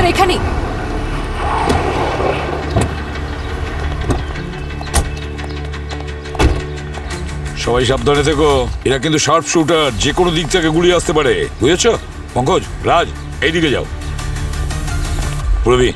Sir এখানে। সবাই সাবধানে থেকো, এরা কিন্তু শার্প শুটার, যে কোনো দিক থেকে গুলি আসতে পারে, বুঝেছো? পঙ্কজ, রাজ, এইদিকে যাও। প্রবীণ,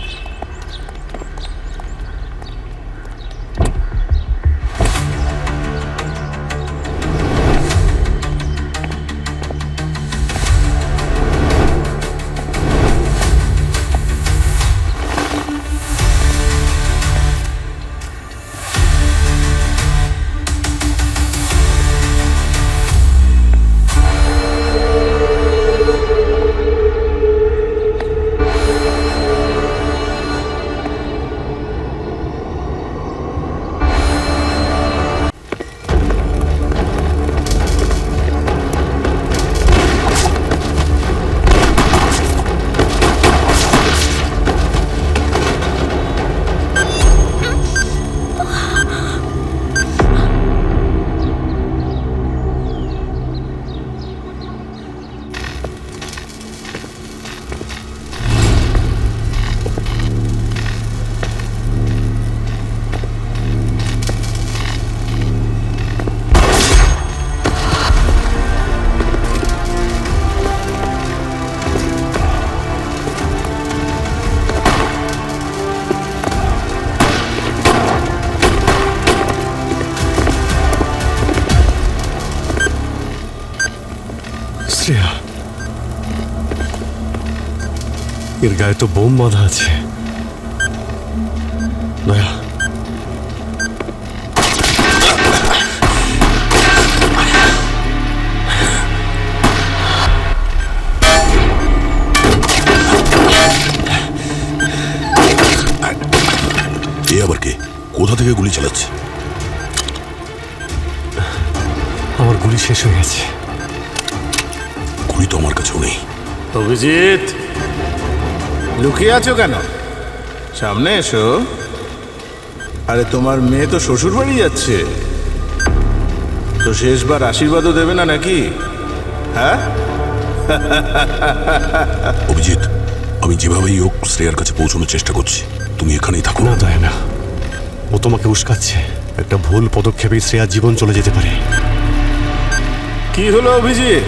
শ্রেয়া, এর গায়ে তো বোম বাঁধা আছে। দয়া, এ আবার কে? কোথা থেকে গুলি চালাচ্ছে? আমার গুলি শেষ হয়ে গেছে। গুলি তো আমার কাছেও নেই। অভিজিৎ, লুকিয়ে আছো কেন? সামনে এসো। আরে তোমার মেয়ে তো শ্বশুর বাড়ি যাচ্ছে, তো শেষবার আশীর্বাদও দেবে না নাকি? হ্যাঁ, অভিজিৎ, আমি যেভাবেই হোক শ্রেয়ার কাছে পৌঁছানোর চেষ্টা করছি, তুমি এখানেই থাকো। না দয়া না, ও তোমাকে উস্কাচ্ছে। একটা ভুল পদক্ষেপে শ্রেয়ার জীবন চলে যেতে পারে। কি হলো অভিজিৎ?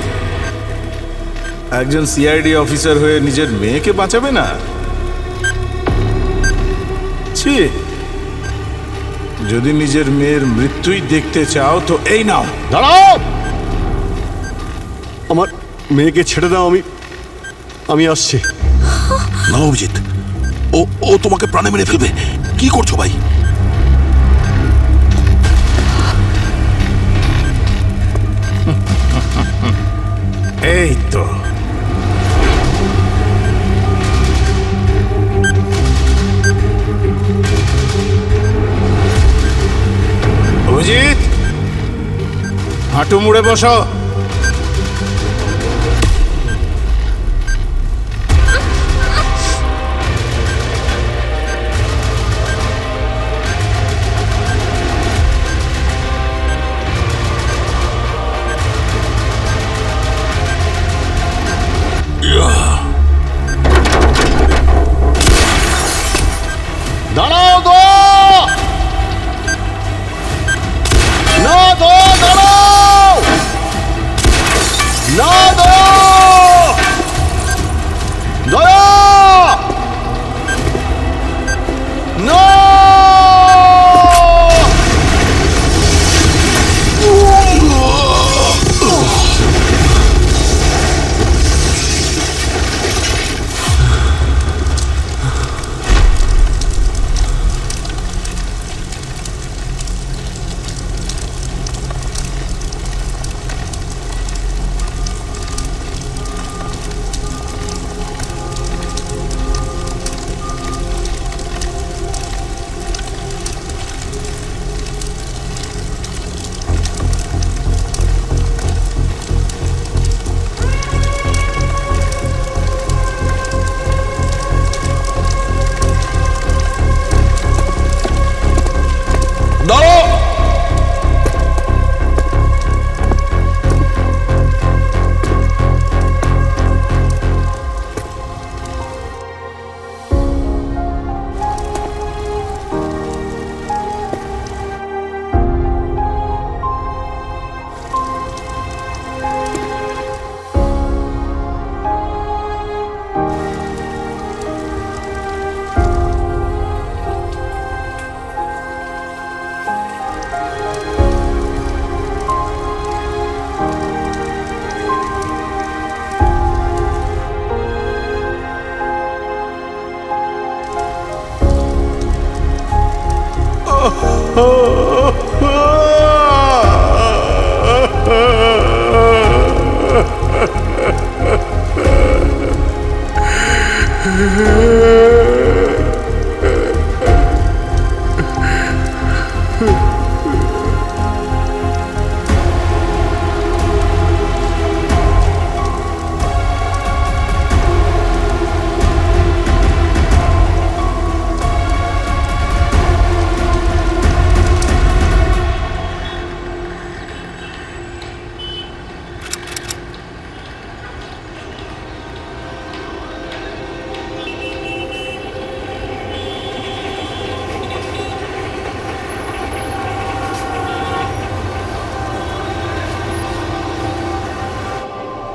একজন সিআইডি অফিসার হয়ে নিজের মেয়েকে বাঁচাবে না? ছি, যদি নিজের মেয়ের মৃত্যুই দেখতে চাও তো এই নাও। দাঁড়াও! আমার মেয়েকে ছেড়ে দাও, আমি আসছি। না অভিজিৎ, ও ও তোমাকে প্রাণে মেরে ফেলবে। কি করছো ভাই? এই তো অভিজিৎ, হাঁটু মুড়ে বসো। দাঁড়াও তো! না তো, দাঁড়াও!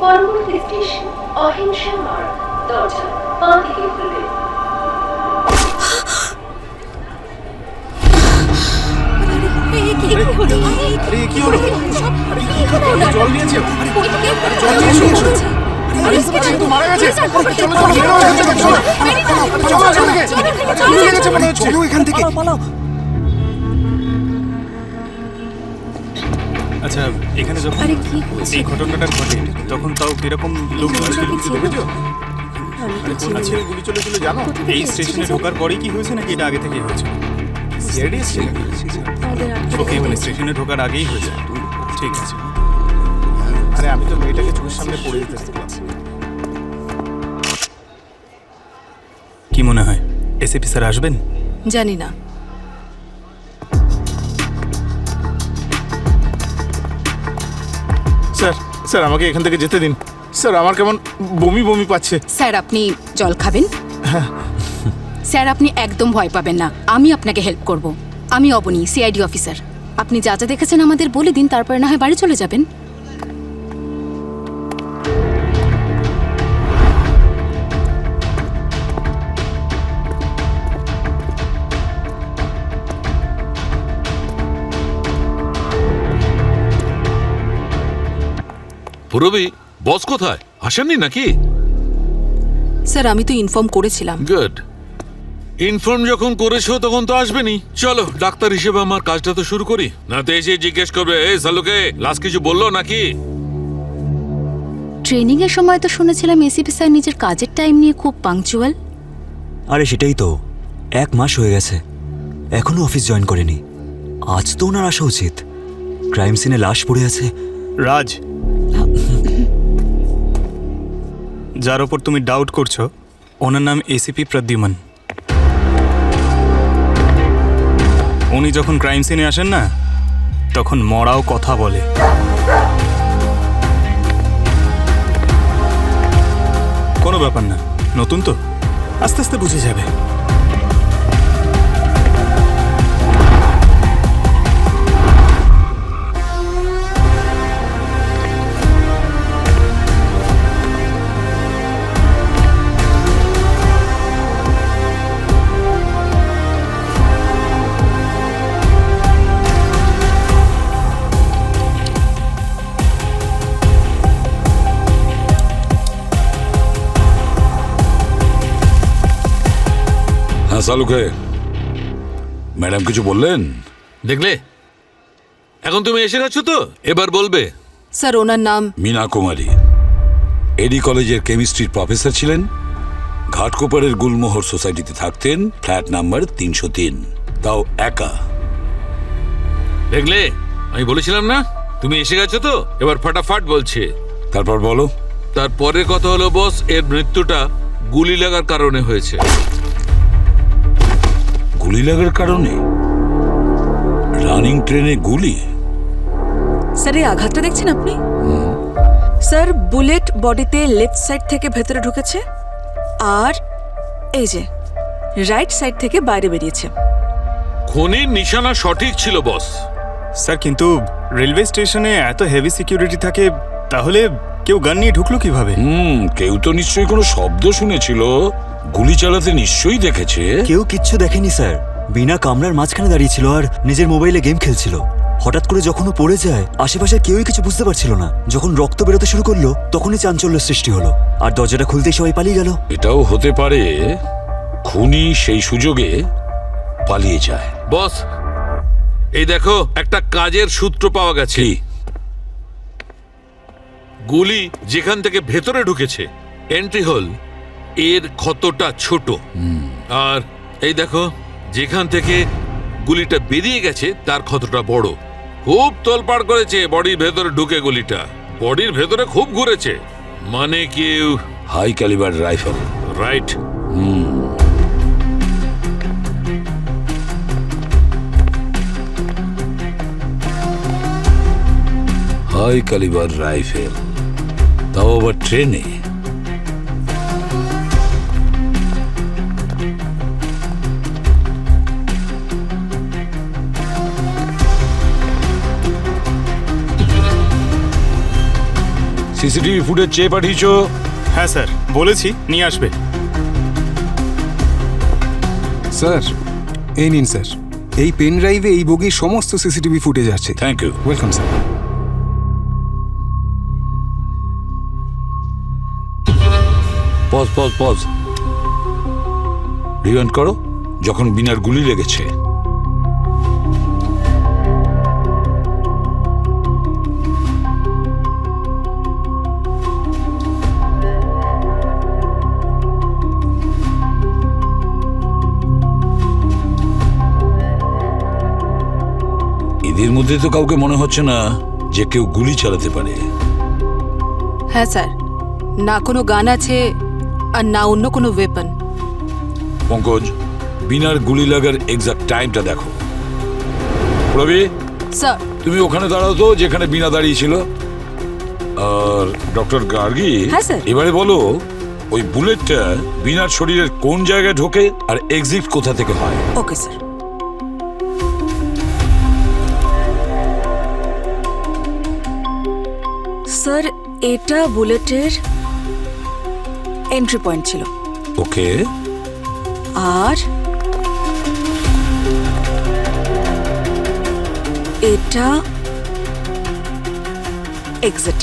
পরবর্তী স্টেশন অহিংসা মার্গ, দরজা বাঁ দিকে খুলবে। আরে কি হলো? জল নিয়েছে? জল নিয়েছে? আরে তো মারা গেছে। চলো এখান থেকে। আচ্ছা, এখানে যখন এই ঘটনাটা ঘটে তখন তাও কিরকম লোকজন ছিল কিছু দেখেছো? আচ্ছা, গুলি চলেছিল জানো? এই স্টেশনে ঢোকার পরেই কি হয়েছে নাকি এটা আগে থেকেই হয়েছে? সিআইডি ছিল। ওকে, মানে স্টেশনে ঢোকার আগেই হয়েছে। ঠিক আছে। আরে আমি তো মেয়েটাকে চোখের সামনে পড়ে যেতে দেখলাম। কি মনে হয় এসএপি স্যার আসবেন? জানি না। স্যার স্যার আমাকে এখান থেকে যেতে দিন। স্যার আমার কেমন বমি বমি পাচ্ছে। স্যার আপনি জল খাবেন? স্যার আপনি একদম ভয় পাবেন না, আমি আপনাকে হেল্প করব। আমি অবনী, সিআইডি অফিসার। আপনি যা যা দেখেছেন আমাদের বলে দিন, তারপরে না হয় বাড়ি চলে যাবেন। পুরবি, বস কোথায়? আসেননি নাকি? স্যার আমি তো ইনফর্ম করেছিলাম। গুড। ইনফর্ম যখন করেছো তখন তো আসবেনি। চলো ডাক্তার হিসেবে আমার কাজটা তো শুরু করি, না তো এসে জিজ্ঞেস করবে এই সালুকে লাস্ট কিছু বললো নাকি। ট্রেনিং এর সময় তো শুনেছিলাম এসিপি স্যার নিজের কাজের টাইম নিয়ে খুব পাংচুয়াল। আরে সেটাই তো, 1 মাস হয়ে গেছে, এখনো অফিস জয়েন করেনি। আজ তো ওনার আসা উচিত। ক্রাইম সিনে লাশ পড়ে আছে। রাজ, যার ওপর তুমি ডাউট করছো ওনার নাম এসিপি প্রদ্যুমন। উনি যখন ক্রাইম সিনে আসেন না তখন মরাও কথা বলে। কোনো ব্যাপার না, নতুন তো, আস্তে আস্তে বুঝে যাবে। হ্যাঁ সালুকে, ম্যাডাম কিছু বললেন? দেখলে এখন তুমি এসে গেছো তো, এবার বলবে। স্যার ওনার নাম মীনা কুমারী, এডি কলেজের কেমিস্ট্রির প্রফেসর ছিলেন, ঘাটকোপারের গুলমোহর সোসাইটিতে থাকতেন, ফ্ল্যাট নাম্বার 303, তাও একা। দেখলে আমি বলেছিলাম না, তুমি এসে গেছো তো, এবার ফাটাফাট বলছে। তারপর বলো। তারপরের কথা হলো বস, এর মৃত্যুটা গুলি লাগার কারণে হয়েছে। গুলি লাগার কারণে? রানিং ট্রেনে গুলি? স্যার এই আঘাতটা দেখছেন আপনি? স্যার বুলেট বডিতে লেফট সাইড থেকে ভেতরে ঢুকেছে আর এই যে রাইট সাইড থেকে বাইরে বেরিয়েছে। খুনির নিশানা সঠিক ছিল বস। স্যার কিন্তু রেলওয়ে স্টেশনে এত হেভি সিকিউরিটি থাকে, তাহলে কেউ গান নিয়ে ঢুকলো কিভাবে? কেউ তো নিশ্চয়ই কোনো শব্দ শুনেছিল, গুলি চালাতে নিশ্চয়ই দেখেছে। কেউ কিচ্ছু দেখেনি স্যার, বিনা কামরার মাঝখানে দাঁড়িয়েছিল আর নিজের মোবাইলে গেম খেলছিল। হঠাৎ করে যখন ও পড়ে যায় আশেপাশে কেউই কিছু বুঝতে পারছিল না। যখন রক্ত বেরোতে শুরু করলো তখনই চাঞ্চল্যের সৃষ্টি হলো আর দরজাটা খুলতেই সবাই পালিয়ে গেল। এটাও হতে পারে খুনি সেই সুযোগে পালিয়ে যায়। বস এই দেখো, একটা কাজের সূত্র পাওয়া গেছে। গুলি যেখান থেকে ভেতরে ঢুকেছে, এন্ট্রি হোল এর ক্ষতটা ছোট, আর এই দেখো যেখান থেকে গুলিটা বেরিয়ে গেছে তার ক্ষতটা বড়। খুব তোলপাড় করেছে বডির ভেতরে ঢুকে, গুলিটা বডির ভেতরে খুব ঘুরেছে, মানে কেউ high calibre rifle. Right. High calibre rifle, তাও আবার ট্রেনে। সিসিটিভি ফুটেজ চেয়ে পাঠিয়েছো? হ্যাঁ স্যার, বলেছি নিয়ে আসবে। স্যার এই নিন স্যার, এই পেন ড্রাইভে এই বগির সমস্ত সিসিটিভি ফুটেজ আছে। Thank you. Welcome sir. Pause pause pause, rewind করো যখন বিনার গুলি লেগেছে। এদের মধ্যে তো কাউকে মনে হচ্ছে না যে কেউ গুলি চালাতে পারে। হ্যাঁ স্যার, না কোনো গান আছে আর না অন্য কোনো ওয়েপন। পঙ্কজ, বিনার গুলি লাগার এক্সাক্ট টাইমটা দেখো। রবি, স্যার তুমি ওখানে দাঁড়াও তো যেখানে বিনা দাঁড়িয়েছিল। আর ডক্টর গার্গী, হ্যাঁ, স্যার। এবারে বলো ওই বুলেটটা বিনার শরীরের কোন জায়গায় ঢোকে আর এক্সিট কোথা থেকে হয়। Okay sir. স্যার এটা বুলেটের এন্ট্রি পয়েন্ট ছিল। ওকে, আর এটা এক্সিট।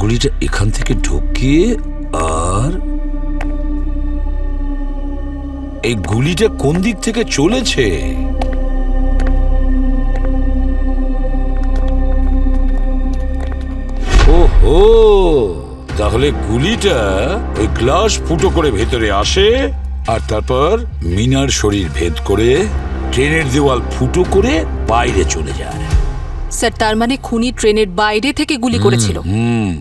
গুলিটা এখান থেকে ঢোকে আর এই গুলিটা কোন দিক থেকে চলেছে? ওহো, তাহলে গুলিটা ওই গ্লাস ফুটো করে ভেতরে আসে আর তারপর মিনার শরীর ভেদ করে ট্রেনের দেওয়াল ফুটো করে বাইরে চলে যায়। স্যার তার মানে খুনি ট্রেনের বাইরে থেকে গুলি করেছিল।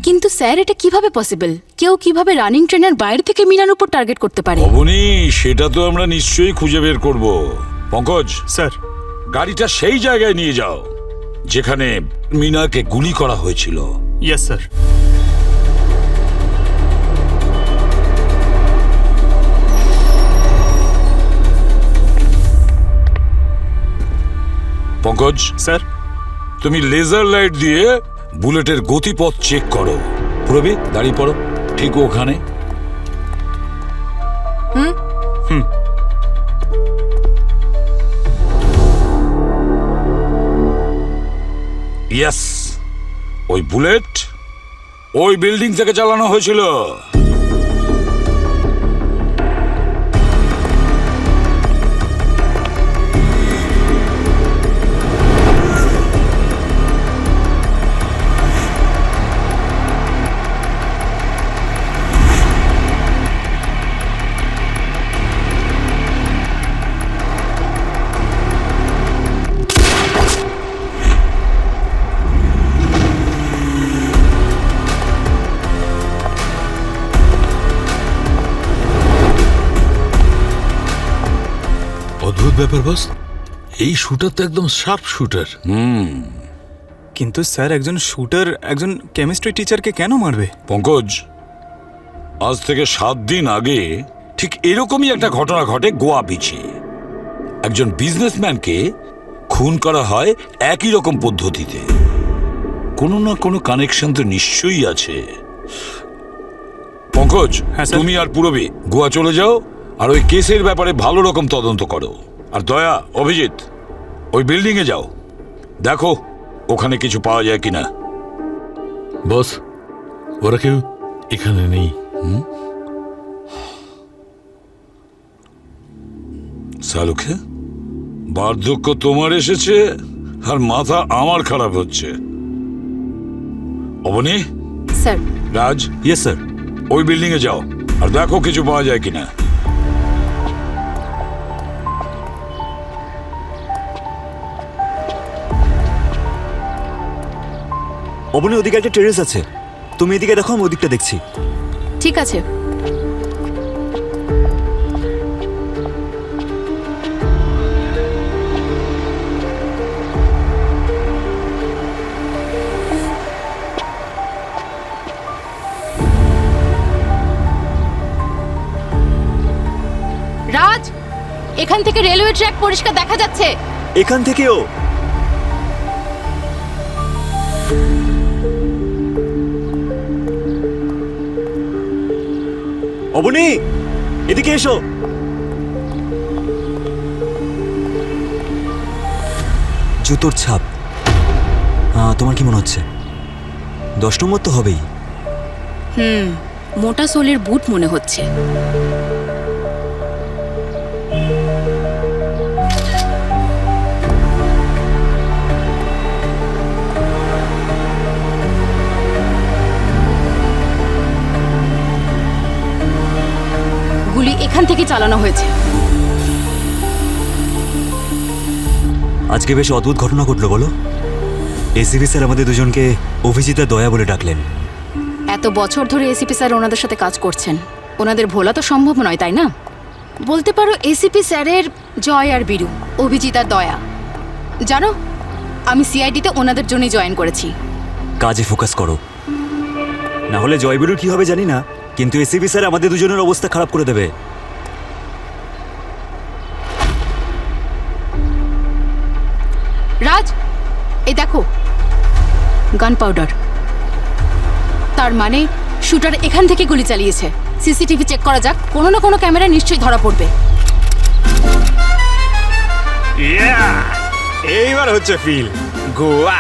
কিন্তু স্যার এটা কিভাবে পসিবল? কেউ কিভাবে রানিং ট্রেনের বাইরে থেকে মিনার উপর টার্গেট করতে পারে? অবনী, সেটা তো আমরা নিশ্চয়ই খুঁজে বের করব। পঙ্কজ স্যার, গাড়িটা সেই জায়গায় নিয়ে যাও যেখানে মিনাকে গুলি করা হয়েছিল। Yes sir. পঙ্কজ স্যার, তুমি লেজার লাইট দিয়ে বুলেটের গতিপথ চেক করো। প্রবি, দাঁড়িয়ে পড়ো ঠিক ওখানে। ইয়েস, ওই বুলেট ওই বিল্ডিং থেকে চালানো হয়েছিল। অদ্ভুত ব্যাপার বস, এই শুটার তো একদম শার্প শুটার। কিন্তু স্যার একজন শুটার একজন কেমিস্ট্রি টিচারকে কেন মারবে? পঙ্কজ, আজ থেকে 7 দিন আগে ঠিক এরকমই একটা ঘটনা ঘটে গোয়া বিচে। একজন বিজনেসম্যানকে খুন করা হয় একই রকম পদ্ধতিতে। কোনো না কোনো কানেকশন তো নিশ্চয়ই আছে। পঙ্কজ, হ্যাঁ, স্যার। তুমি আর পুরবী গোয়া চলে যাও আর ওই কেসের ব্যাপারে ভালো রকম তদন্ত করো। আর দয়া, অভিজিৎ, ওই বিল্ডিং এ যাও, দেখো ওখানে কিছু পাওয়া যায় কিনা। বস, ওরা কেউ এখানে নেই। শালুকে, বার্ধক্য তোমার এসেছে আর মাথা আমার খারাপ হচ্ছে। অবনী, স্যার রাজ, ইয়েস স্যার। ওই বিল্ডিং এ যাও আর দেখো কিছু পাওয়া যায় কিনা। অবনী, ওদিকে একটা টেরেস আছে, তুমি এদিকে দেখো, আমি ওদিকটা দেখছি। ঠিক আছে। রাজ, এখান থেকে রেলওয়ে ট্র্যাক পরিষ্কার দেখা যাচ্ছে। এখান থেকেও? অবনী, এদিকে এসো। জুতোর ছাপ, তোমার কি মনে হচ্ছে? 10 নম্বর তো হবেই। মোটা সোলের বুট মনে হচ্ছে। গুলি এখান থেকে চালানো হয়েছে। আজকে বেশ অদ্ভুত ঘটনা ঘটলো বলো। এসিপি স্যার আমাদের দুজনকে অভিজিৎ আর দয়া বলে ডাকলেন। এত বছর ধরে এসিপি স্যার ওনাদের সাথে কাজ করছেন, ওনাদের ভোলা তো সম্ভব নয়, তাই না? বলতে পারো এসিপি স্যারের জয় আর বীরু, অভিজিৎ আর দয়া। জানো, আমি সিআইডিতে ওনাদের জন্যই জয়েন করেছি। কাজে ফোকাস করো, না হলে জয়বীরুর কি হবে জানি না, কিন্তু এসিপি স্যার আমাদের দুজনের অবস্থা খারাপ করে দেবে। রাজ, এই দেখো গান পাউডার। তার মানে শুটার এখান থেকে গুলি চালিয়েছে। সিসিটিভি চেক করা যাক, কোনো না কোনো ক্যামেরা নিশ্চয়ই ধরা পড়বে। এইবার হচ্ছে ফিল গোয়া।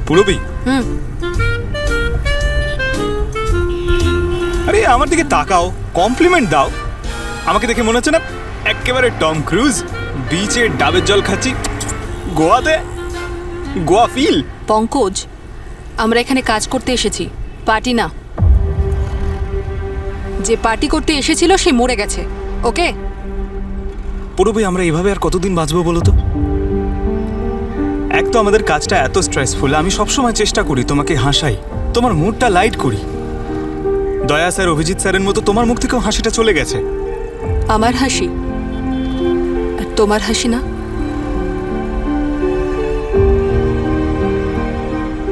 পুরবি, আরে আমার দিকে তাকাও, কমপ্লিমেন্ট দাও। আমাকে দেখে মনে হচ্ছে না একেবারে টম ক্রুজ বিচে ডাবের জল খাচ্ছি গোয়াতে? গোয়া ফিল। পঙ্কজ, আমরা এখানে কাজ করতে এসেছি, পার্টি না। যে পার্টি করতে এসেছিল সে মরে গেছে, ওকে? পুরবি, আমরা এভাবে আর কতদিন বাঁচবো বলো তো? এক তো আমাদের কাজটা এত স্ট্রেসফুল, আমি সবসময় চেষ্টা করি তোমাকে হাসাই, তোমার মুডটা লাইট করি। দয়া স্যার, অভিজিৎ স্যারের মতো তোমার মুখ থেকেও হাসিটা চলে গেছে। আমার হাসি আর তোমার হাসি না।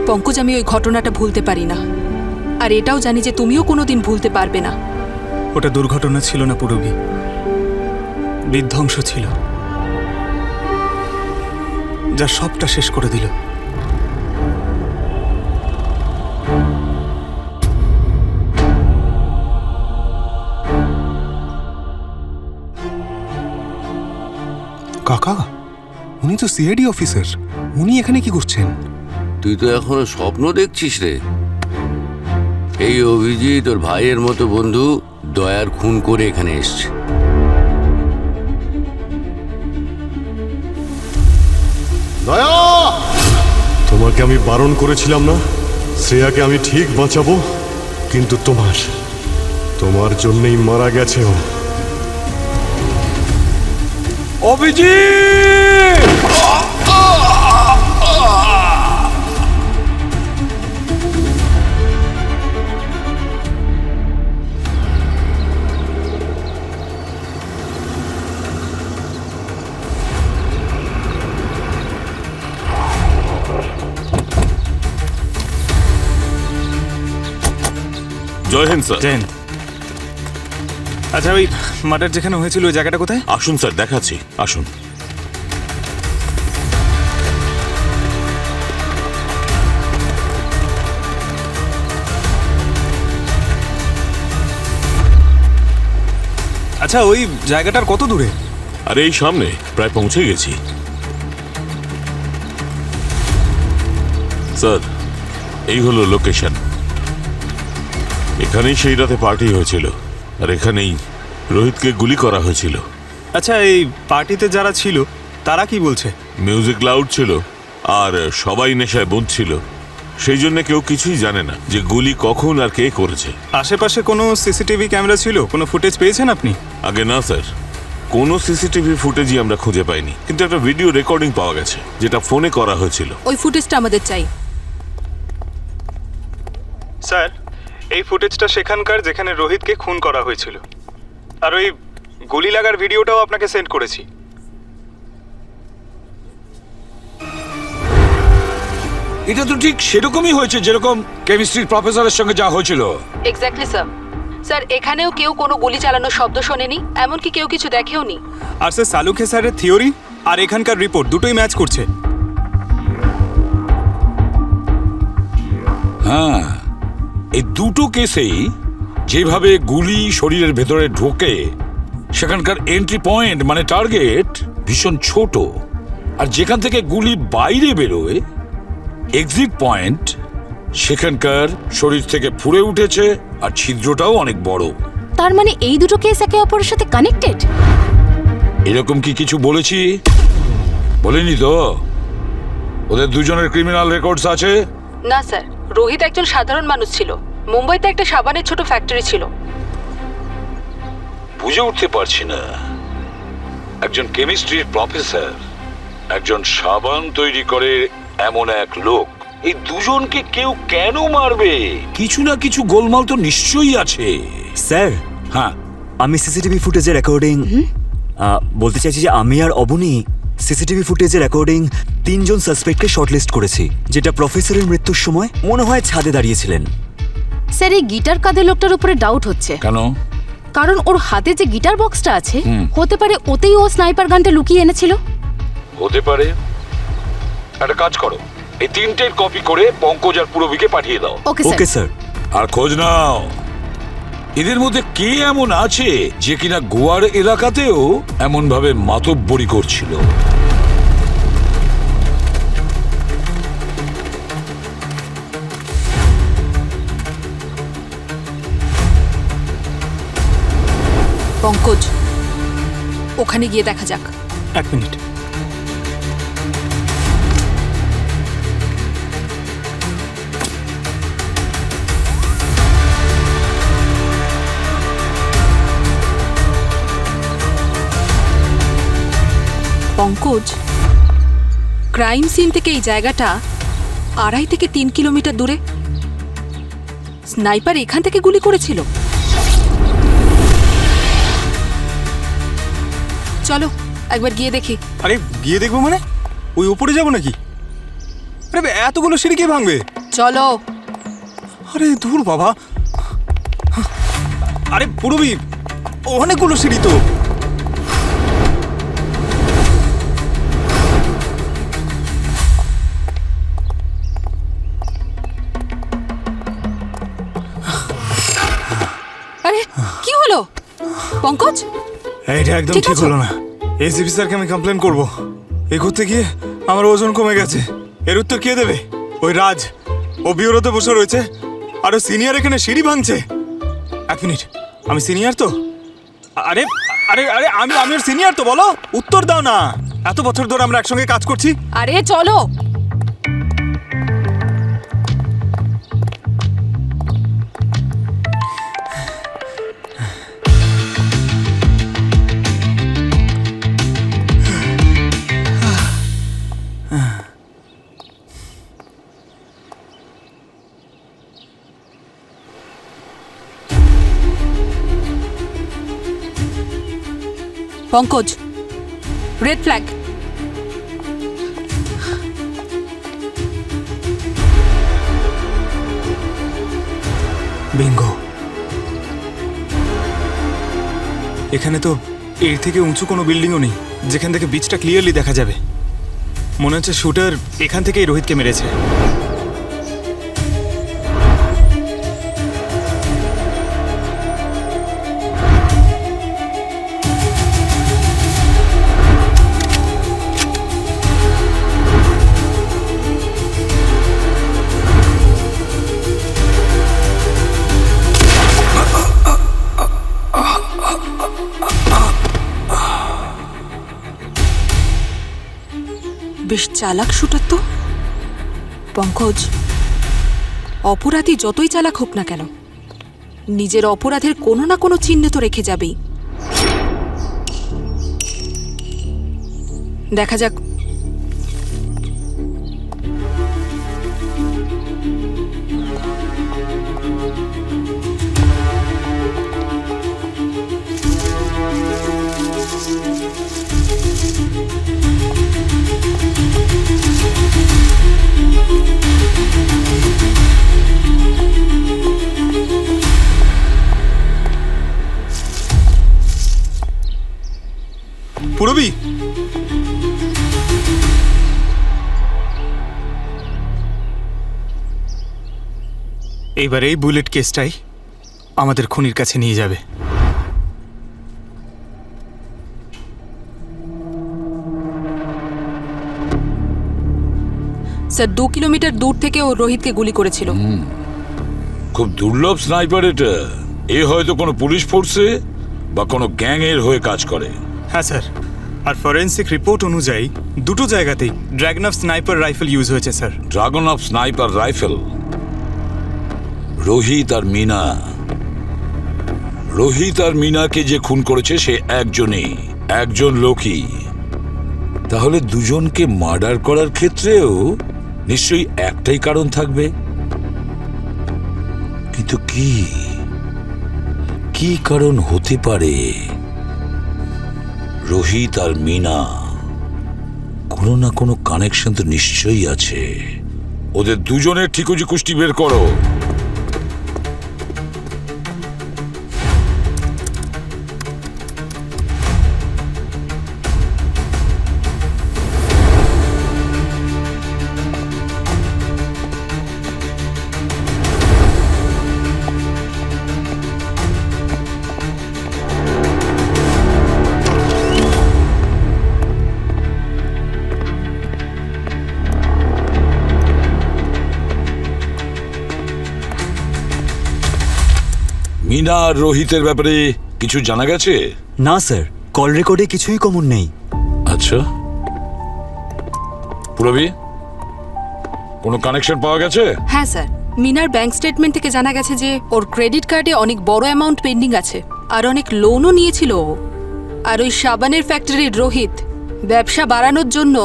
পঙ্কজ, আমি ওই ঘটনাটা ভুলতে পারি না, আর এটাও জানি যে তুমিও কোনোদিন ভুলতে পারবে না। ওটা দুর্ঘটনা ছিল না পুরবি, বিধ্বংস ছিল, যা সবটা শেষ করে দিল। কাকা, উনি তো সিআইডি অফিসার, উনি এখানে কি করছেন? তুই তো এখনো স্বপ্ন দেখছিস রে। এই অভিজিৎ ওর ভাইয়ের মতো বন্ধু দয়ার খুন করে এখানে এসছে। দয়া, তোমাকে আমি বারণ করেছিলাম না শ্রেয়াকে আমি ঠিক বাঁচাবো, কিন্তু তোমার জন্যই মারা গেছে ও। অভিজিৎ! জয় হিন্দ স্যার। জেন, আচ্ছা ওই মার্ডার যেখানে হয়েছিল ওই জায়গাটা কোথায়? আসুন স্যার, দেখাচ্ছি, আসুন। আচ্ছা ওই জায়গাটার কত দূরে? আর এই সামনে, প্রায় পৌঁছে গেছি স্যার। এই হলো লোকেশন। এখানেই সেই রাতে পার্টি হয়েছিল, আর এখানেই রোহিতকে গুলি করা হয়েছিল। আচ্ছা এই পার্টিতে যারা ছিল তারা কি বলছে? মিউজিক লাউড ছিল আর সবাই নেশায় বুঁদ ছিল, সেই জন্য কেউ কিছুই জানে না যে গুলি কখন আর কে করেছে। আশেপাশে কোনো সিসিটিভি ক্যামেরা ছিল? কোনো ফুটেজ পেয়েছেন আপনি? আগে না স্যার, কোনো সিসিটিভি ফুটেজই আমরা খুঁজে পাইনি, কিন্তু একটা ভিডিও রেকর্ডিং পাওয়া গেছে যেটা ফোনে করা হয়েছিল। ওই ফুটেজটা আমাদের চাই। স্যার, এই ফুটেজটা সেখানকার যেখানে রোহিতকে খুন করা হয়েছিল, আর ওই গুলি লাগার ভিডিওটাও আপনাকে সেন্ড করেছি। এটা তো ঠিক সেরকমই হয়েছে যেরকম কেমিস্ট্রির প্রফেসরের সঙ্গে যা হয়েছিল। Exactly sir. স্যার, এখানেও কেউ কোনো গুলি চালানোর শব্দ শোনেনি, এমনকি কেউ কিছু দেখেও নি। আর স্যার সালুখে স্যারের থিওরি আর এখানকার রিপোর্ট দুটোই ম্যাচ করছে। হ্যাঁ, এই দুটো কেসেই যেভাবে গুলি শরীরের ভেতরে ঢোকে সেখানকার এন্ট্রি পয়েন্ট মানে টার্গেট ভীষণ ছোট, আর যেখান থেকে গুলি বাইরে বেরোয় এক্সিট পয়েন্ট সেখানকার শরীর থেকে ফুঁড়ে উঠেছে আর ছিদ্রটাও অনেক বড়। তার মানে এই দুটো কেস একে অপরের সাথে কানেক্টেড? এরকম কি কিছু বলেছি? বলিনি তো? ওদের দুজনের ক্রিমিনাল রেকর্ডস আছে? না স্যার, রোহিত একজন সাধারণ মানুষ ছিল। মুম্বাইতে একটা সাবানের ছোট ফ্যাক্টরি ছিল। বুঝে উঠতে পারছি না, একজন কেমিস্ট্রির প্রফেসর, একজন সাবান তৈরি করে এমন এক লোক, এই দুজনকে কেউ কেন মারবে? কিছু না কিছু গোলমাল তো নিশ্চয়ই আছে। স্যার, হ্যাঁ, আমি সিসিটিভি ফুটেজের রেকর্ডিং বলতে চাইছি যে আমি আর অবনী সিসিটিভি ফুটেজের রেকর্ডিং 3 জন সাসপেক্টকে শর্টলিস্ট করেছি, যেটা প্রফেসরের মৃত্যুর সময় মনে হয় ছাদে দাঁড়িয়েছিলেন। স্যার, এই গিটার কাঁধে লোকটার উপরে ডাউট হচ্ছে। কেন? কারণ ওর হাতে যে গিটার বক্সটা আছে, হতে পারে ওতেই ও স্নাইপার গানটা লুকিয়ে এনেছিল। হতে পারে। একটা কাজ করো, এই 3টের কপি করে পঙ্কজ আর পুরবিকে পাঠিয়ে দাও। Okay sir. আর খোঁজ নাও এদের মধ্যে কে এমন আছে যে কিনা গোয়ার এলাকাতেও এমন ভাবে মাতব্বরি করছিল। পঙ্কজ, ওখানে গিয়ে দেখা যাক। 1 মিনিট। পঙ্কজ, ক্রাইম সিন থেকে এই জায়গাটা 2.5 থেকে 3 কিলোমিটার দূরে। স্নাইপার এখান থেকে গুলি করেছিল। চলো একবার গিয়ে দেখি। আরে গিয়ে দেখবো মানে? ওই উপরে যাবো নাকি? আরে এতগুলো সিঁড়ি কে ভাঙবে? চলো। আরে দূর বাবা। আরে পুরবি, অনেকগুলো সিঁড়ি তো। আরে কি হলো পঙ্কজ? এটা একদম ঠিক হলো না। এসিপি স্যারকে আমি কমপ্লেন করব। এগোতে গিয়ে আমার ওজন কমে গেছে। এর উত্তর কে দেবে? ওই রাজ। ও বিউরোতে বসে রয়েছে আর ও সিনিয়র এখানে সিঁড়ি ভাঙছে। 1 মিনিট, আমি সিনিয়র তো? আরে আরে আরে আমি ওর সিনিয়র তো, বলো উত্তর দাও না। এত বছর ধরে আমরা একসঙ্গে কাজ করছি। আরে চলো। Pankaj, red flag. বিঙ্গো। এখানে তো এর থেকে উঁচু কোনো বিল্ডিংও নেই যেখান থেকে বিচটা ক্লিয়ারলি দেখা যাবে। মনে হচ্ছে শুটার এখান থেকেই রোহিতকে মেরেছে। বেশ চালাক শুটার তো। পঙ্কজ, অপরাধী যতই চালাক হোক না কেন, নিজের অপরাধের কোনো না কোনো চিহ্ন তো রেখে যাবেই। দেখা যাক। পুরবি, এবার এই বুলেট কেসটাই আমাদের খুনির কাছে নিয়ে যাবে। স্যার 2 কিলোমিটার দূর থেকে ও রোহিতকে গুলি করেছিল। খুব দুর্লভ স্নাইপার এটা। এ হয়তো কোনো পুলিশ ফোর্সে বা কোনো গ্যাং এর হয়ে কাজ করে। হ্যাঁ স্যার, আর ফরেন্সিক রিপোর্ট অনুযায়ী দুটো জায়গাতেই dragon of sniper rifle use হয়েছে sir. Dragon of sniper rifle. Rohit আর মিনা, রোহিত আর মিনাকে যে খুন করেছে সে একজনই, একজন লোকই। তাহলে দুজনকে মার্ডার করার ক্ষেত্রেও নিশ্চয়ই একটাই কারণ থাকবে। কিন্তু কি কি কারণ হতে পারে? রোহিত আর মিনা কোনো না কোনো কানেকশন তো নিশ্চয়ই আছে। ওদের দুজনের ঠিকুজি কুষ্টি বের করো। মিনা আর রোহিতের ব্যাপারে কিছু জানা গেছে? না স্যার, কল রেকর্ডে কিছুই কমন নেই। আচ্ছা, পুরবি কোনো কানেকশন পাওয়া গেছে? হ্যাঁ স্যার, মিনার ব্যাংক স্টেটমেন্ট থেকে জানা গেছে যে ওর ক্রেডিট কার্ডে অনেক বড় অ্যামাউন্ট পেন্ডিং আছে আর অনেক লোনও নিয়েছিল ও। আর ওই সাবানের ফ্যাক্টরির রোহিত ব্যবসা বাড়ানোর জন্য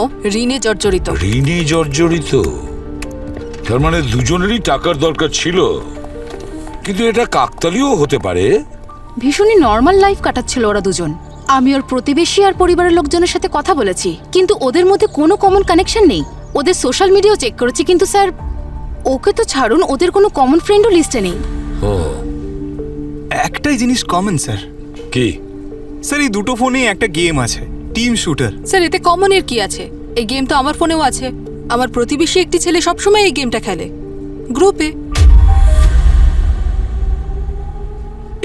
ঋণে জর্জরিত। ঋণে জর্জরিত? তার মানে দুজনেরই টাকার দরকার ছিল। কিন্তু এটা কাকতালীয় হতে পারে। ভীষণই নর্মাল লাইফ কাটাচ্ছিল ওরা দুজন। আমি ওর প্রতিবেশী আর পরিবারের লোকজনের সাথে কথা বলেছি, কিন্তু ওদের মধ্যে কোনো কমন কানেকশন নেই। ওদের সোশ্যাল মিডিয়াও চেক করেছি, কিন্তু স্যার ওকে তো ছাড়ুন, ওদের কোনো কমন ফ্রেন্ডও লিস্টে নেই। ও, একটাই জিনিস কমন স্যার। কি স্যার, এই দুটো ফোনেই একটা গেম আছে, টিম শুটার। স্যার এতে কমনের কি আছে? এই গেম তো আমার ফোনেও আছে। আমার প্রতিবেশী একটি ছেলে সবসময় এই গেমটা খেলে গ্রুপে।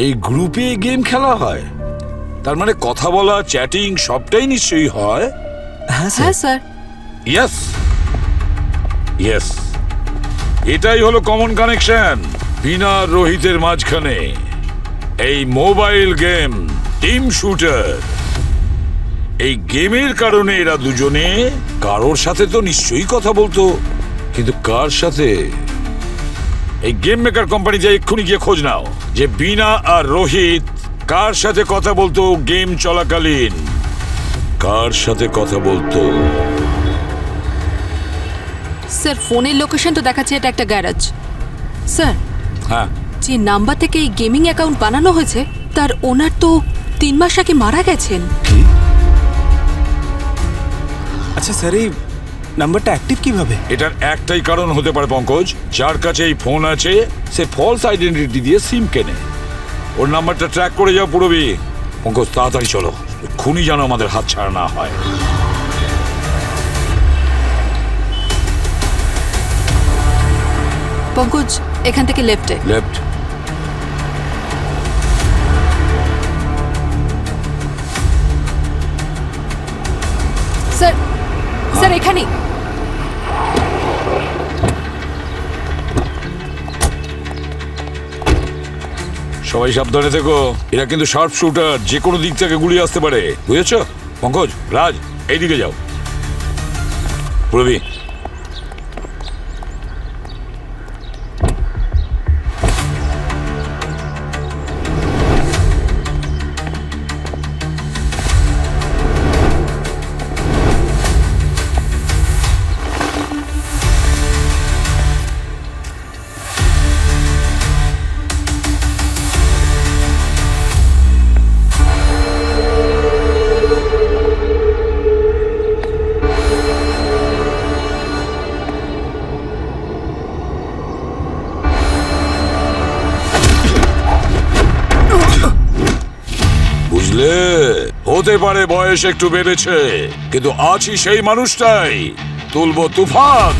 এই গ্রুপে গেম খেলা হয়? তার মানে কথা বলা, চ্যাটিং সবটাই নিশ্চয়ই হয়। হ্যাঁ স্যার। ইয়েস ইয়েস, এটাই হলো কমন কানেকশন বিনা রোহিতের মাঝখানে। এই মোবাইল গেম টিম শুটার, এই গেমের কারণে এরা দুজনে কারোর সাথে তো নিশ্চয়ই কথা বলতো, কিন্তু কার সাথে? এই গেম মেকার কোম্পানি যে এক্ষুনি গিয়ে খোঁজ নাও যে বিনা আর রোহিত কার সাথে কথা বলতো গেম চলাকালীন, কার সাথে কথা বলতো। স্যার ফোনের লোকেশন তো দেখাচ্ছে এটা একটা গ্যারাজ। স্যার, হ্যাঁ, যে নাম্বার থেকে এই গেমিং অ্যাকাউন্ট বানানো হয়েছে তার ওনার তো 3 মাস আগে মারা গেছেন। আচ্ছা স্যার, এই নাম্বারটা অ্যাক্টিভ কিভাবে? এটার একটাই কারণ হতে পারে পঙ্কজ, যার কাছে এই ফোন আছে সে ফলস আইডেন্টিটি দিয়ে সিম কেনে। ওর নাম্বারটা ট্র্যাক করে যাও পুরবি। পঙ্কজ তাড়াতাড়ি চলো, খুনি যেন আমাদের হাত ছাড়া না হয়। পঙ্কজ, এখান থেকে লেফটে। লেফট। স্যার, স্যার এখানেই। সবাই সাবধানে থেকো, এরা কিন্তু শার্প শুটার, যে কোনো দিক থেকে গুলি আসতে পারে, বুঝেছো? পঙ্কজ, রাজ, এইদিকে যাও। পুরবি, হতে পারে বয়স একটু বেড়েছে, কিন্তু আছি সেই মানুষটাই, তুলবো তুফান।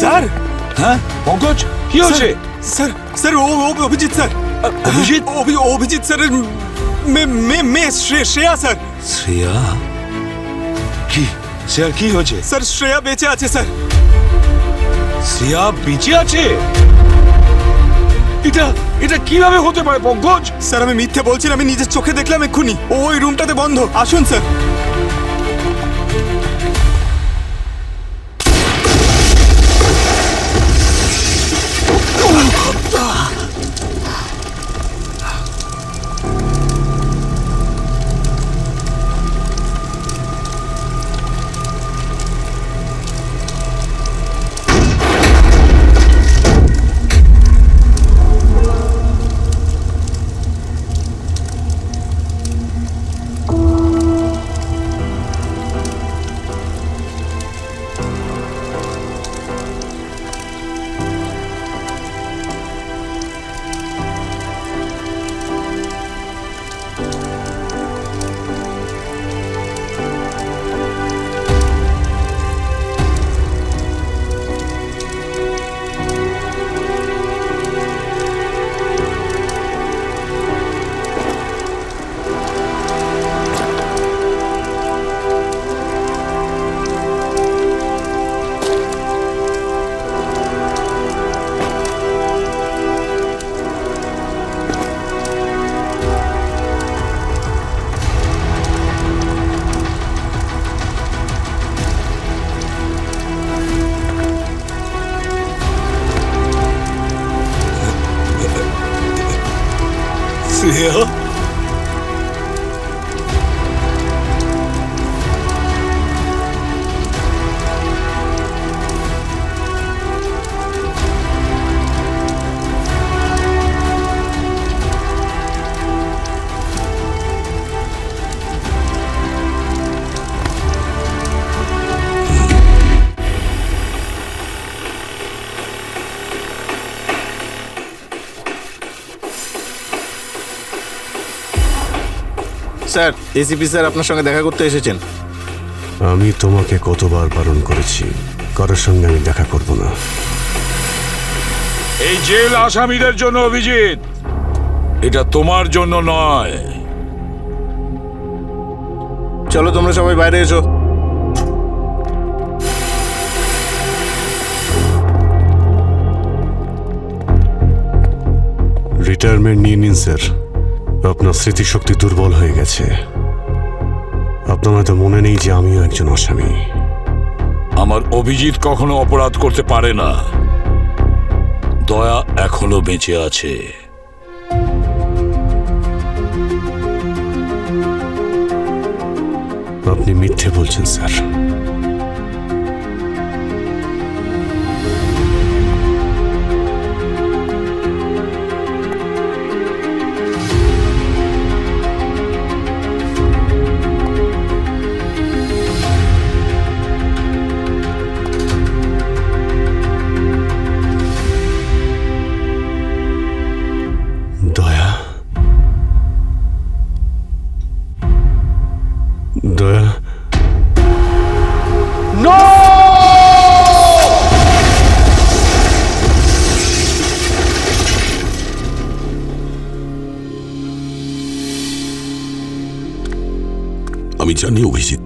স্যার হ্যাঁ পঙ্কজ কি হয়েছে? স্যার স্যার ও অভিজিৎ স্যার। অভিজিৎ? অভিজিৎ স্যারের মেয়ে শ্রেয়া স্যার। শ্রেয়া? কি শ্রেয়া কি হয়েছে? স্যার শ্রেয়া বেঁচে আছে স্যার। শ্রেয়া বেঁচে আছে? এটা কিভাবে হতে পারে পঙ্কজ? স্যার আমি মিথ্যে বলছি না, আমি নিজের চোখে দেখলাম এক্ষুনি। ওই রুমটাতে বন্ধ, আসুন sir. Shreya? Sir, ACP sir আপনার সঙ্গে দেখা করতে এসেছেন। আমি তোমাকে কতবার বারণ করেছি, কারোর সঙ্গে আমি দেখা করব না। এই জেল আসামিদের জন্য অভিজিৎ, এটা তোমার জন্য নয়। চলো তোমরা সবাই বাইরে এসো। রিটায়ারমেন্ট নিয়ে নিন স্যার, আপনার স্মৃতিশক্তি দুর্বল হয়ে গেছে। আপনার হয়তো মনে নেই যে আমিও একজন আসামি। আমার অভিজিৎ কখনো অপরাধ করতে পারে না। দয়া এখনো বেঁচে আছে। আপনি মিথ্যে বলছেন স্যার। দয়া, দয়া, আমি জানি অভিজিৎ,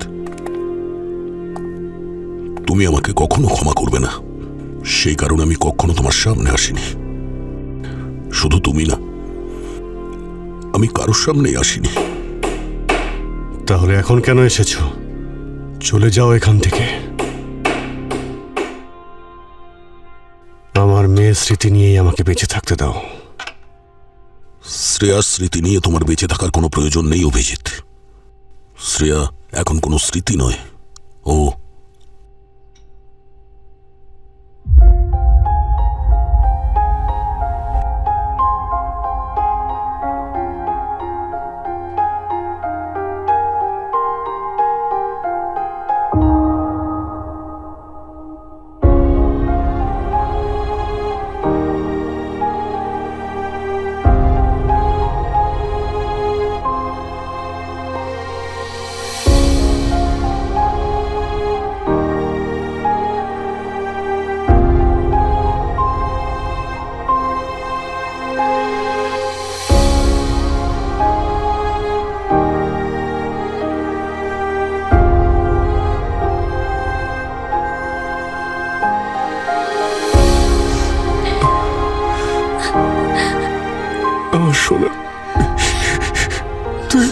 তুমি আমাকে কখনো ক্ষমা করবে না। সেই কারণে আমি কখনো তোমার সামনে আসিনি। শুধু তুমি না, আমি কারোর সামনেই আসিনি। তাহলে এখন কেন এসেছো? চলে যাও এখান থেকে। আমার মেয়ের স্মৃতি নিয়েই আমাকে বেঁচে থাকতে দাও। শ্রেয়ার স্মৃতি নিয়ে তোমার বেঁচে থাকার কোনো প্রয়োজন নেই অভিজিৎ। শ্রেয়া এখন কোনো স্মৃতি নয়, ও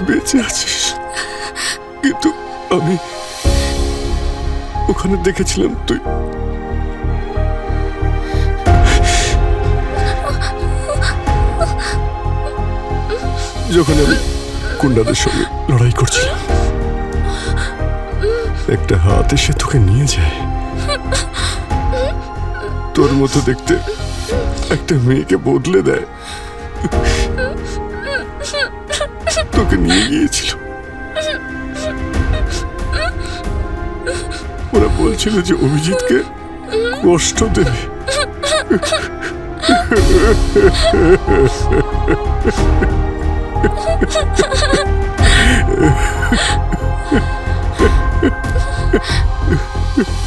বেঁচে আছিস, কিন্তু আমি ওখানে দেখেছিলাম তুই যখন আমি গুন্ডাদের সঙ্গে লড়াই করছিলাম, একটা হাত এসে তোকে নিয়ে যায়। তোর মতো দেখতে একটা মেয়েকে বদলে দেয়, তোকে নিয়ে গিয়েছিল। ওরা বলছিল যে অভিজিৎকে কষ্ট দেবে।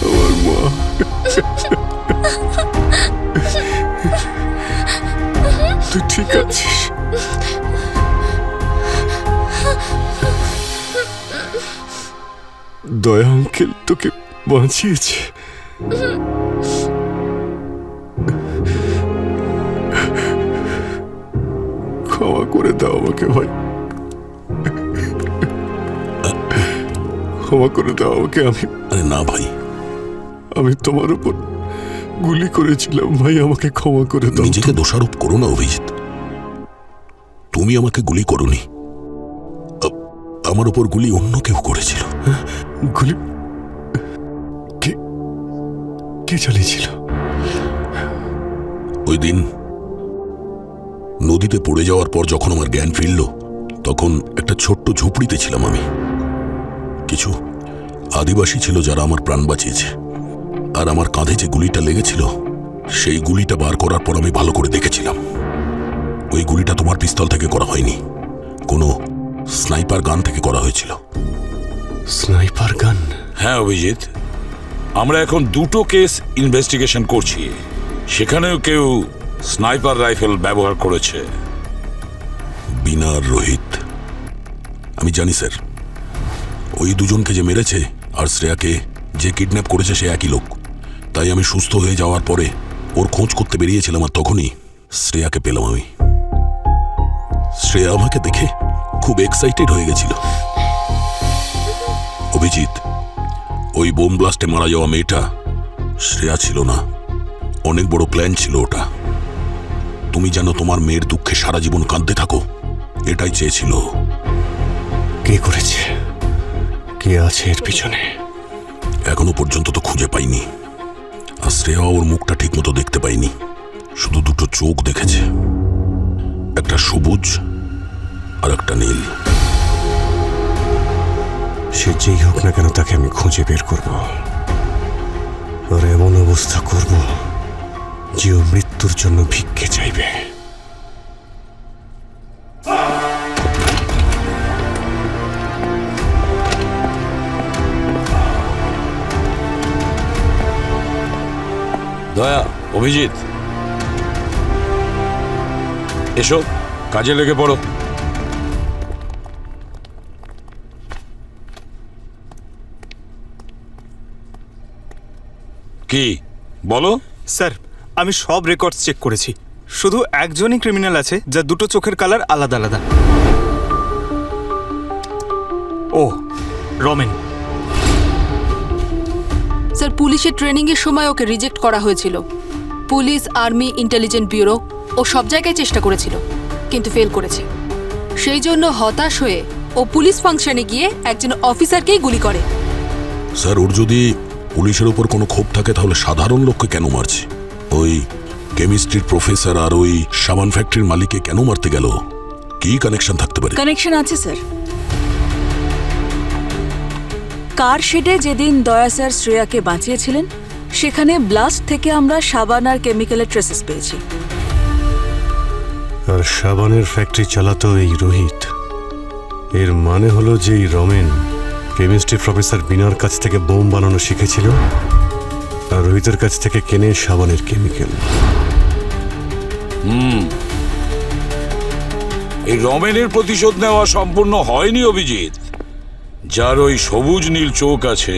আমার মা, তুই ঠিক আছিস? দয়া আঙ্কেল তোকে বাঁচিয়েছে। ক্ষমা করে দাও আমাকে ভাই, ক্ষমা করে দাও আমাকে। আরে না ভাই, আমি তোমার উপর গুলি করেছিলাম ভাই, আমাকে ক্ষমা করে দাও। নিজেকে দোষারোপ করো না অভিজিৎ, তুমি আমাকে গুলি করোনি, আমার উপর গুলি অন্য কেউ করেছিল। গুলি কে চালিয়েছিল? ওই দিন নদীতে পড়ে যাওয়ার পর যখন আমার জ্ঞান ফিরল, তখন একটা ছোট্ট ঝুপড়িতে ছিলাম আমি। কিছু আদিবাসী ছিল যারা আমার প্রাণ বাঁচিয়েছে, আর আমার কাঁধে যে গুলিটা লেগেছিল সেই গুলিটা বার করার পর আমি ভালো করে দেখেছিলাম ওই গুলিটা তোমার পিস্তল থেকে করা হয়নি, কোনো স্নাইপার গান থেকে করা হয়েছিল। স্নাইপার গান? হ্যাঁ অভিজিৎ, আমরা এখন দুটো কেস ইনভেস্টিগেশন করছি, সেখানেও কেউ স্নাইপার রাইফেল ব্যবহার করেছে। বিনা আর রোহিত, আমি জানি স্যার, ওই দুজনকে যে মেরেছে আর শ্রেয়াকে যে কিডন্যাপ করেছে সে একই লোক। তাই আমি সুস্থ হয়ে যাওয়ার পরে ওর খোঁজ করতে বেরিয়েছিলাম, আর তখনই শ্রেয়াকে পেলাম আমি। শ্রেয়া আমাকে দেখে খুব এক্সাইটেড হয়ে গেছিল। অভিজিৎ, ওই বোম ব্লাস্টে মারা যাওয়া মেয়েটা শ্রেয়া ছিল না, অনেক বড় প্ল্যান ছিল ওটা। তুমি যেন তোমার মেয়ের দুঃখে সারা জীবন কাঁদতে থাকো, এটাই চেয়েছিল। কে করেছে? কে আছে এর পিছনে? এখনো পর্যন্ত তো খুঁজে পাইনি, আর শ্রেয়া ওর মুখটা ঠিক মতো দেখতে পাইনি, শুধু দুটো চোখ দেখেছে, একটা সবুজ আর একটা নীল। সে যেই হোক না কেন তাকে আমি খুঁজে বের করব, আর এমন অবস্থা করব যে ও মৃত্যুর জন্য ভিক্ষে চাইবে। দয়া, অভিজিৎ, এসো কাজে লেগে পড়ো। কি বলো? স্যার, আমি সব রেকর্ডস চেক করেছি, শুধু একজনই ক্রিমিনাল আছে যার দুটো চোখের কালার আলাদা আলাদা। ও, রমেন। স্যার, পুলিশের ট্রেনিংয়ের সময় ওকে রিজেক্ট করা হয়েছিল। পুলিশ, আর্মি, ইন্টেলিজেন্স ব্যুরো ও সব জায়গায় চেষ্টা করেছিল, কিন্তু ফেল করেছে। সেই জন্য হতাশ হয়ে ও পুলিশ ফাংশনে গিয়ে একজন অফিসারকেই গুলি করে। স্যার, ওর যদি পুলিশের উপর কোনো ক্ষোভ থাকে তাহলে সাধারণ লোককে কেন মারছে? ওই কেমিস্ট্রির প্রফেসর আর ওই সাবান ফ্যাক্টরির মালিককে কেন মারতে গেল? কি কানেকশন থাকতে পারে? কানেকশন আছে স্যার। কার শেডে যেদিন দয়া স্যার শ্রেয়াকে বাঁচিয়েছিলেন, সেখানে ব্লাস্ট থেকে আমরা সাবান আর কেমিক্যালের ট্রেসেস পেয়েছি। আর সাবানের ফ্যাক্টরি চালাতো এই রোহিত। এর মানে হলো যে এই রমেন কেমিস্ট্রি প্রফেসর বিনার কাছ থেকে বোম বানানো শিখেছিল, আর রোহিতের কাছ থেকে কেনে সাবানের কেমিক্যাল। এই রমেনের প্রতিশোধ নেওয়া সম্পূর্ণ হয়নি অভিজিৎ। যার ওই সবুজ নীল চোখ আছে,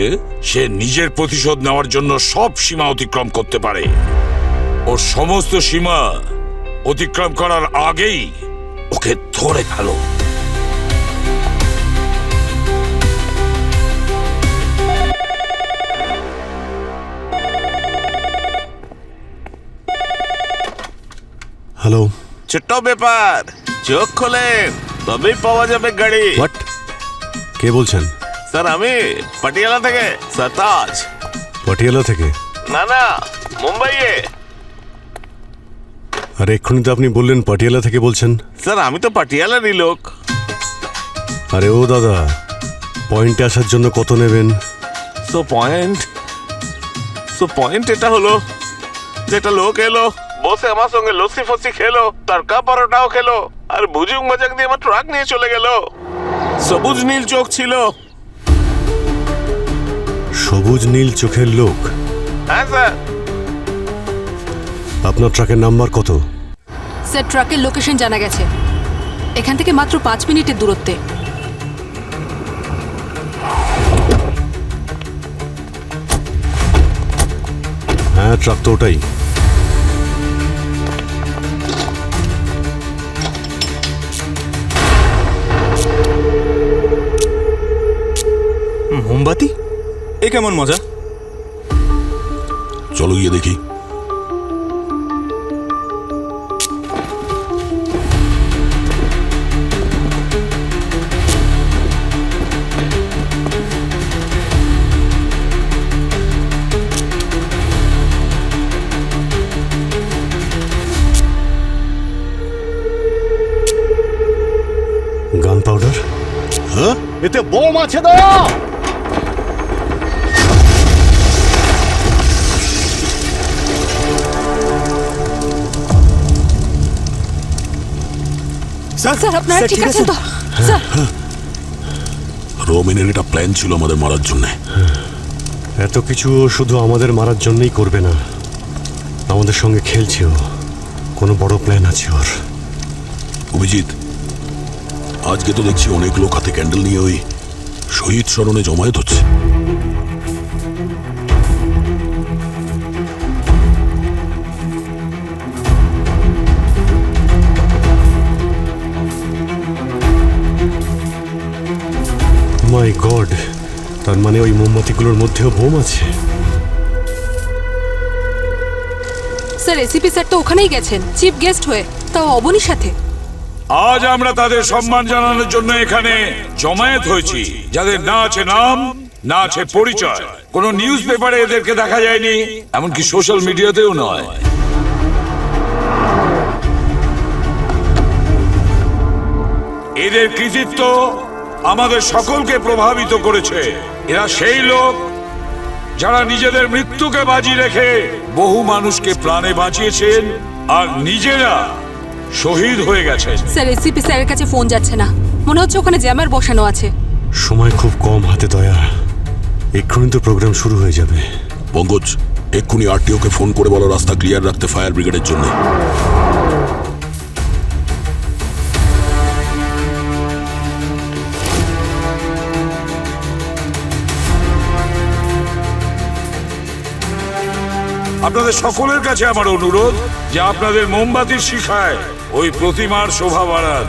সে নিজের প্রতিশোধ নেওয়ার জন্য সব সীমা অতিক্রম করতে পারে। ওর সমস্ত সীমা অতিক্রম করার আগেই ওকে ধরে ফেলো। ছোট্ট ব্যাপার, চোখ খোলেন তবেই পাওয়া যাবে গাড়ি। হোয়াট? কে বলছেন? স্যার আমি পাটিয়ালা থেকে, স্যার তাজ। পাটিয়ালা থেকে? না মুম্বাইয়ে। আর এক্ষুনি তো আপনি বললেন পাটিয়ালা থেকে বলছেন। স্যার আমি তো পাটিয়ালারই লোক। আরে ও দাদা, পয়েন্টে আসার জন্য কত নেবেন? সো পয়েন্ট এটা হলো যেটা লোক এলো, বসে আমার সঙ্গে লস্যি ফস্যি খেলো, তড়কা পরোটাও খেলো, আর বুঝুক মজাক দিয়ে আমার ট্রাক নিয়ে চলে গেল। সবুজ নীল চোখ ছিল। সবুজ নীল চোখের লোক? হ্যাঁ স্যার। আপনার ট্রাকের নাম্বার কত? স্যার ট্রাকের লোকেশন জানা গেছে, এখান থেকে মাত্র 5 মিনিটের দূরত্বে। হ্যাঁ, ট্রাক তো ওটাই। মোমবাতি? এ কেমন মজা? চলো গিয়ে দেখি। গান পাউডার? হ্যাঁ, এতে বোম আছে দয়া। স্যার আপনারা ঠিক আছেন তো? স্যার রোমেনের এটা প্ল্যান ছিল আমাদের মারার জন্য। এত কিছু ও শুধু আমাদের মারার জন্যই করবে না, আমাদের সঙ্গে খেলছে ও। কোনো বড় প্ল্যান আছে ওর। অভিজিৎ, আজকে তো দেখছি অনেক লোক হাতে ক্যান্ডেল নিয়ে ওই শহীদ স্মরণে জমায়েত হচ্ছে। মাই গড, তার মানে ওই মোমবাতিগুলোর মধ্যেও বোম আছে। স্যার এসিপি স্যার তো ওখানেই গেছেন চিফ গেস্ট হয়ে, তাও অবনীর সাথে। আজ আমরা তাদের সম্মান জানানোর জন্য এখানে জমায়েত হয়েছি, যাদের না আছে নাম, না আছে পরিচয়। কোনো নিউজ পেপারে এদেরকে দেখা যায়নি, এমনকি সোশ্যাল মিডিয়াতেও নয়। এদের কৃতিত্ব আমাদের সকলকে প্রভাবিত করেছে। এরা সেই লোক যারা নিজেদের মৃত্যুকে বাজি রেখে বহু মানুষকে প্রাণে বাঁচিয়েছেন আর নিজেরা শহীদ হয়ে গেছেন। স্যার এসিপি স্যারের কাছে ফোন যাচ্ছে না, মনে হচ্ছে ওখানে জ্যামার বসানো আছে। সময় খুব কম হাতে দয়া, এক্ষুনি তো প্রোগ্রাম শুরু হয়ে যাবে। পঙ্কজ, এক্ষুনি আরটিওকে ফোন করে বলো রাস্তা ক্লিয়ার রাখতে ফায়ার ব্রিগেডের জন্য। আপনাদের সকলের কাছে আমার অনুরোধ যে আপনাদের মোমবাতির শিখায় ওই প্রতিমার শোভা বাড়ান।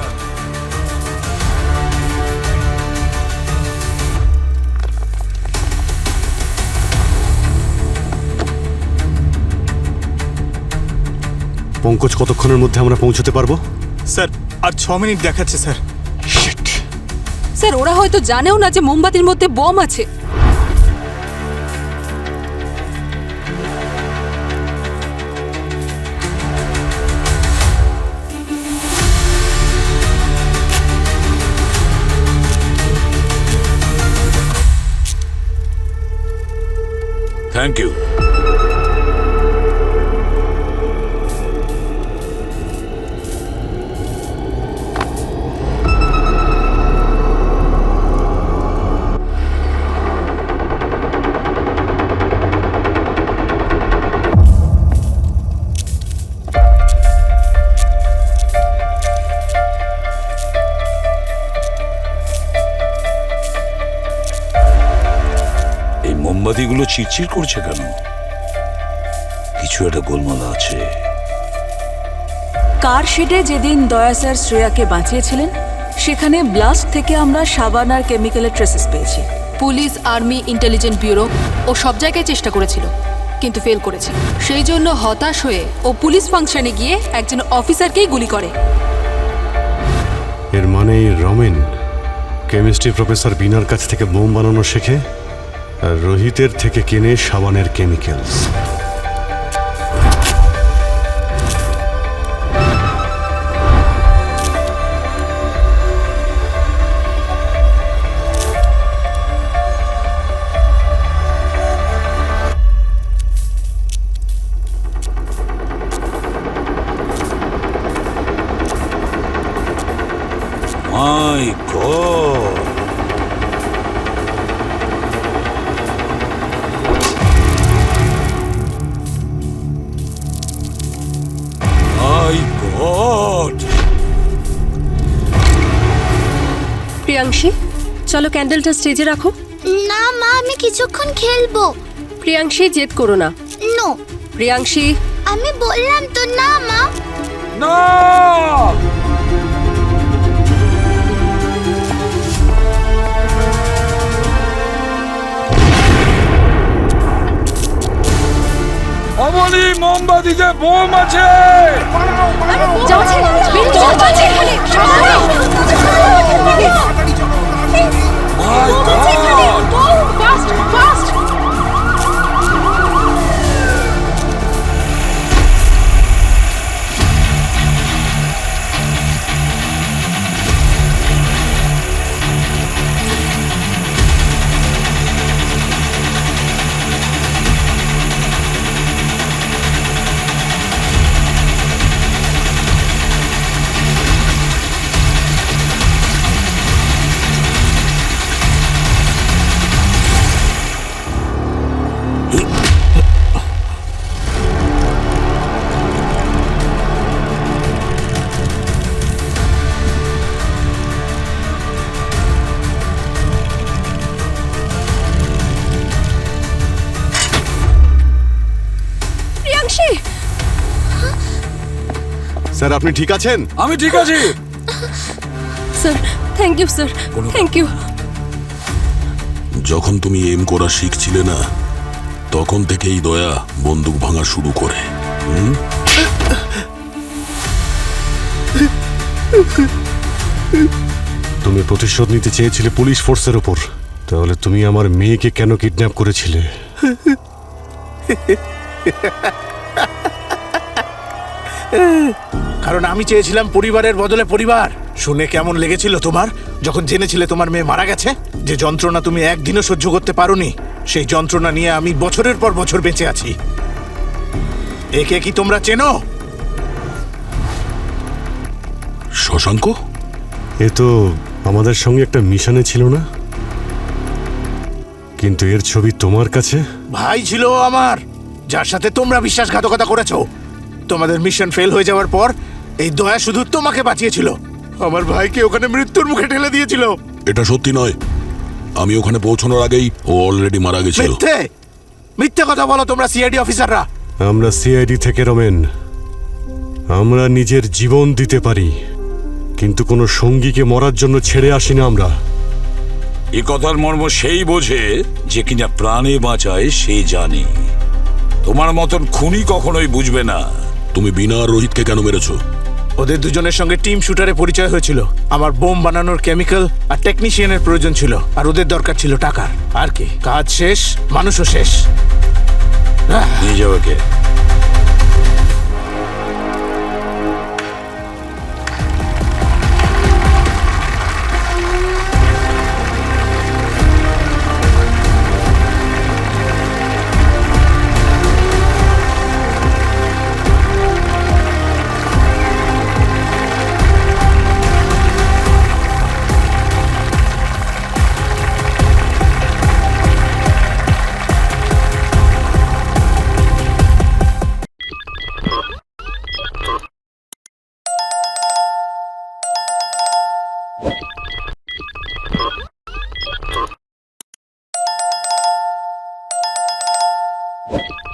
পঙ্কজ, কতক্ষণের মধ্যে আমরা পৌঁছতে পারবো? স্যার আর 6 মিনিট দেখাচ্ছে স্যার। স্যার ওরা হয়তো জানেও না যে মোমবাতির মধ্যে বম আছে। Thank you. মোমবাতিগুলো চিরচির করছে কেন? কিছু একটা গোলমাল আছে। কার শেডে যেদিন দয়া স্যার শ্রেয়াকে বাঁচিয়েছিলেন সেখানে ব্লাস্ট থেকে আমরা সাবান আর কেমিক্যালের ট্রেসেস পেয়েছি। পুলিশ, আর্মি, ইন্টেলিজেন্স ব্যুরো ও সব জায়গায় চেষ্টা করেছিল, কিন্তু ফেল করেছে। সেই জন্য হতাশ হয়ে ও পুলিশ ফাংশনে গিয়ে একজন অফিসারকেই গুলি করে। এর মানে এই রমেন কেমিস্ট্রি প্রফেসর বিনার কাছ থেকে বোম বানানো শেখে আর রোহিতের থেকে কেনে সাবানের কেমিক্যালস। মাই গড, মাই গড। প্রিয়াংশী, চলো ক্যান্ডেলটা স্টেজে রাখো। না মা, আমি কিছুক্ষণ খেলবো। প্রিয়াংশী, জেদ করো না। নো। প্রিয়াংশী, আমি বললাম তো না মা। না, অমনি মোমবাতিতে বোম আছে। মাই গড, স্যার, আপনি ঠিক আছেন? আমি ঠিক আছি। Sir, thank you sir, thank you. যখন তুমি এম করা শিখছিলে না, তখন থেকেই দয়া বন্দুক ভাঙা শুরু করে। তুমি প্রতিশোধ নিতে চেয়েছিলে পুলিশ ফোর্সের ওপর, তাহলে তুমি আমার মেয়েকে কেন কিডন্যাপ করেছিলে? কারণ আমি চেয়েছিলাম পরিবারের বদলে পরিবার। শুনে কেমন লেগেছিল তোমার যখন জেনেছিলে তোমার মেয়ে মারা গেছে? যে যন্ত্রণা তুমি একদিনও সহ্য করতে পারোনি, সেই যন্ত্রণা নিয়ে আমি বছরের পর বছর বেঁচে আছি। একে কি তোমরা চেনো? শশাঙ্ক? এ তো আমাদের সঙ্গে একটা মিশনে ছিল না, কিন্তু এর ছবি তোমার কাছে। ভাই ছিল ও আমার, যার সাথে তোমরা বিশ্বাসঘাতকতা করেছো। তোমাদের মিশন ফেল হয়ে যাওয়ার পর এই দয়া শুধু তোমাকে বাঁচিয়েছিল, আমার ভাইকে ওখানে মৃত্যুর মুখে ঠেলে দিয়েছিল। এটা সত্যি নয়। আমি ওখানে পৌঁছানোর আগেই ও অলরেডি মারা গেছিল। মিথ্যে মিথ্যে কথা বলো তোমরা সিআইডি অফিসাররা। আমরা সিআইডি থেকে রমেন, আমরা নিজের জীবন দিতে পারি, কিন্তু কোনো সঙ্গীকে মরার জন্য ছেড়ে আসি না আমরা। এ কথার মর্ম সেই বোঝে যে কিনা প্রাণে বাঁচায়, সে জানে। তোমার মতন খুনি কখনোই বুঝবে না। তুমি বিনা আর রোহিতকে কেন মেরেছো? ওদের দুজনের সঙ্গে টিম শুটারে পরিচয় হয়েছিল। আমার বোম বানানোর কেমিক্যাল আর টেকনিশিয়ানের প্রয়োজন ছিল, আর ওদের দরকার ছিল টাকার। আর কি, কাজ শেষ, মানুষও শেষ। নিয়ে যাও ওকে। you